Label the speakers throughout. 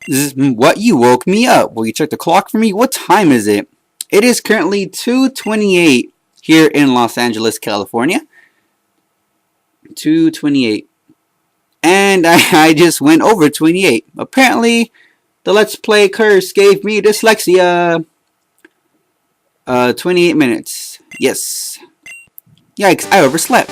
Speaker 1: What, you woke me up? Will you check the clock for me? What time is it? It is currently 2:28 here in Los Angeles, California. 2:28. And I just went over 28. Apparently, the Let's Play curse gave me dyslexia. 28 minutes. Yes. Yikes, I overslept.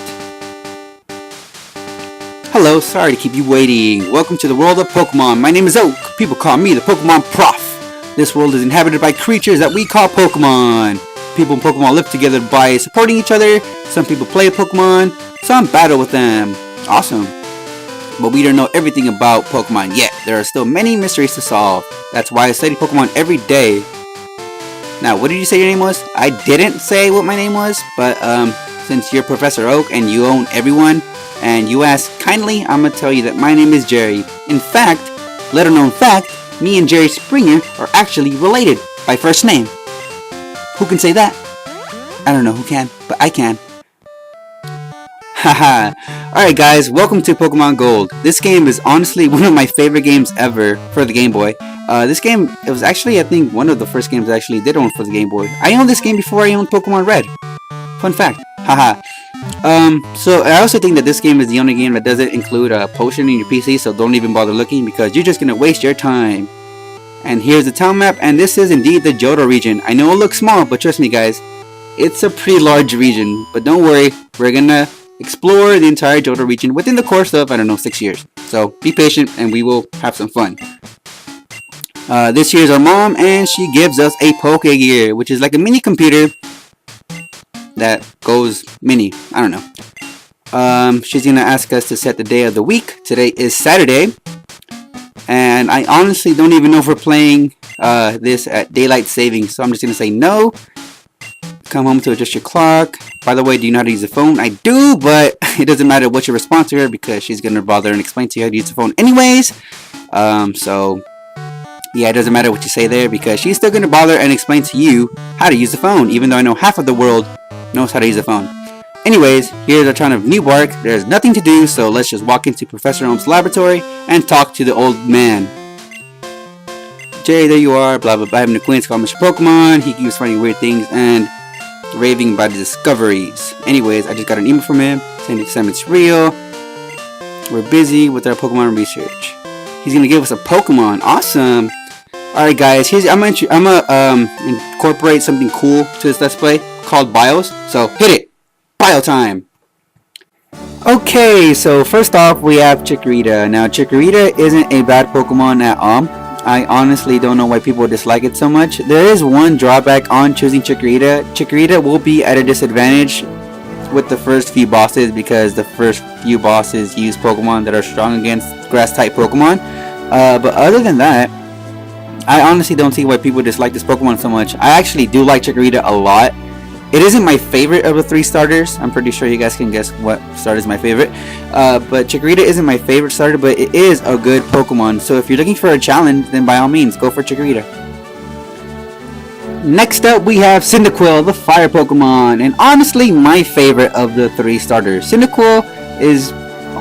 Speaker 1: Hello, sorry to keep you waiting. Welcome to the world of Pokemon. My name is Oak. People call me the Pokemon Prof. This world is inhabited by creatures that we call Pokemon. People and Pokemon live together by supporting each other. Some people play Pokemon, some battle with them. Awesome. But we don't know everything about Pokemon yet. There are still many mysteries to solve. That's why I study Pokemon every day. Now, what did you say your name was? I didn't say what my name was, but since you're Professor Oak and you own everyone, and you asked kindly, I'm gonna tell you that my name is Jerry. In fact, little known fact, me and Jerry Springer are actually related by first name. Who can say that? I don't know who can, but I can. Haha. Alright guys, welcome to Pokemon Gold. This game is honestly one of my favorite games ever for the Game Boy. This game, it was actually, I think, one of the first games I actually did own for the Game Boy. I owned this game before I owned Pokemon Red. Fun fact. Haha. So I also think that this game is the only game that doesn't include a potion in your PC, so don't even bother looking because you're just gonna waste your time. And here's the town map, and this is indeed the Johto region. I know it looks small, but trust me guys, it's a pretty large region. But don't worry, we're gonna explore the entire Johto region within the course of, I don't know, 6 years. So be patient and we will have some fun. This year's our mom, and she gives us a Poke Gear, which is like a mini computer that goes mini. I don't know. She's gonna ask us to set the day of the week. Today is Saturday, and I honestly don't even know if we're playing this at daylight savings, so I'm just gonna say no. Come home to adjust your clock. By the way, do you know how to use the phone? I do, but it doesn't matter what your response to her because she's gonna bother and explain to you how to use the phone anyways. So yeah, it doesn't matter what you say there because she's still gonna bother and explain to you how to use the phone, even though I know half of the world knows how to use the phone. Anyways, here's our town of New Bark. There's nothing to do, so let's just walk into Professor Ohm's laboratory and talk to the old man. Jerry, there you are, blah blah blah. Having a Queen's called Mr. Pokemon. He keeps finding weird things and raving about his discoveries. Anyways, I just got an email from him saying it's real. We're busy with our Pokemon research. He's gonna give us a Pokemon. Awesome. Alright guys, I'm gonna incorporate something cool to this Let's Play called Bios. So hit it! Bio time! Okay, so first off we have Chikorita. Now Chikorita isn't a bad Pokemon at all. I honestly don't know why people dislike it so much. There is one drawback on choosing Chikorita. Chikorita will be at a disadvantage with the first few bosses because the first few bosses use Pokemon that are strong against grass type Pokemon. But other than that, I honestly don't see why people dislike this Pokemon so much. I actually do like Chikorita a lot. It isn't my favorite of the 3 starters. I'm pretty sure you guys can guess what starter is my favorite. But Chikorita isn't my favorite starter, but it is a good Pokemon. So if you're looking for a challenge, then by all means, go for Chikorita. Next up, we have Cyndaquil, the fire Pokemon. And honestly, my favorite of the 3 starters. Cyndaquil is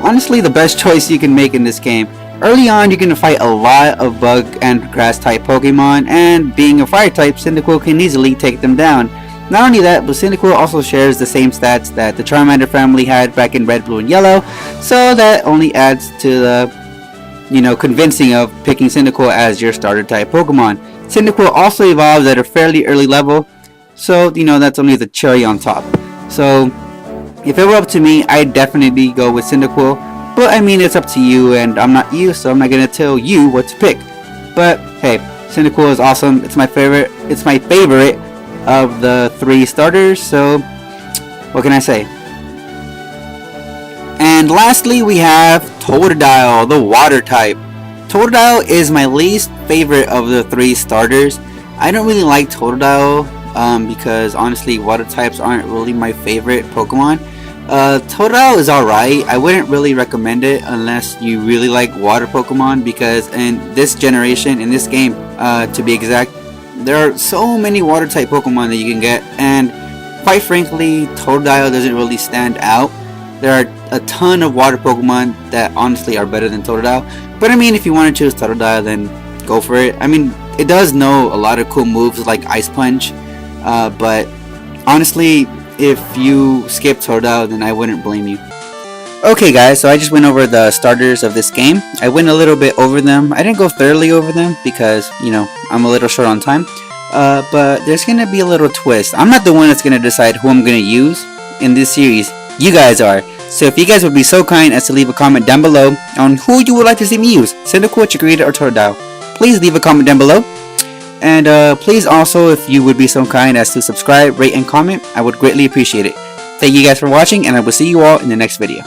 Speaker 1: honestly the best choice you can make in this game. Early on, you're going to fight a lot of bug and grass type Pokemon, and being a fire type, Cyndaquil can easily take them down. Not only that, but Cyndaquil also shares the same stats that the Charmander family had back in Red, Blue, and Yellow, so that only adds to the, convincing of picking Cyndaquil as your starter type Pokemon. Cyndaquil also evolves at a fairly early level, so, that's only the cherry on top. So, if it were up to me, I'd definitely go with Cyndaquil. But I mean, it's up to you, and I'm not you, so I'm not gonna tell you what to pick. But hey, Cyndaquil is awesome. It's my favorite. It's my favorite of the 3 starters. So what can I say? And lastly, we have Totodile, the water type. Totodile is my least favorite of the 3 starters. I don't really like Totodile because honestly, water types aren't really my favorite Pokemon. Totodile is alright. I wouldn't really recommend it unless you really like water Pokemon, because in this generation, in this game, to be exact, there are so many water type Pokemon that you can get, and quite frankly, Totodile doesn't really stand out. There are a ton of water Pokemon that honestly are better than Totodile, but I mean, if you want to choose Totodile, then go for it. I mean, it does know a lot of cool moves like Ice Punch, but honestly, if you skip Totodile, then I wouldn't blame you. Okay guys, so I just went over the starters of this game. I went a little bit over them. I didn't go thoroughly over them because, you know, I'm a little short on time. But there's gonna be a little twist. I'm not the one that's gonna decide who I'm gonna use in this series. You guys are. So if you guys would be so kind as to leave a comment down below on who you would like to see me use, Cyndaquil, Chikorita, or Totodile, please leave a comment down below. And please also, if you would be so kind as to subscribe, rate, and comment, I would greatly appreciate it. Thank you guys for watching, and I will see you all in the next video.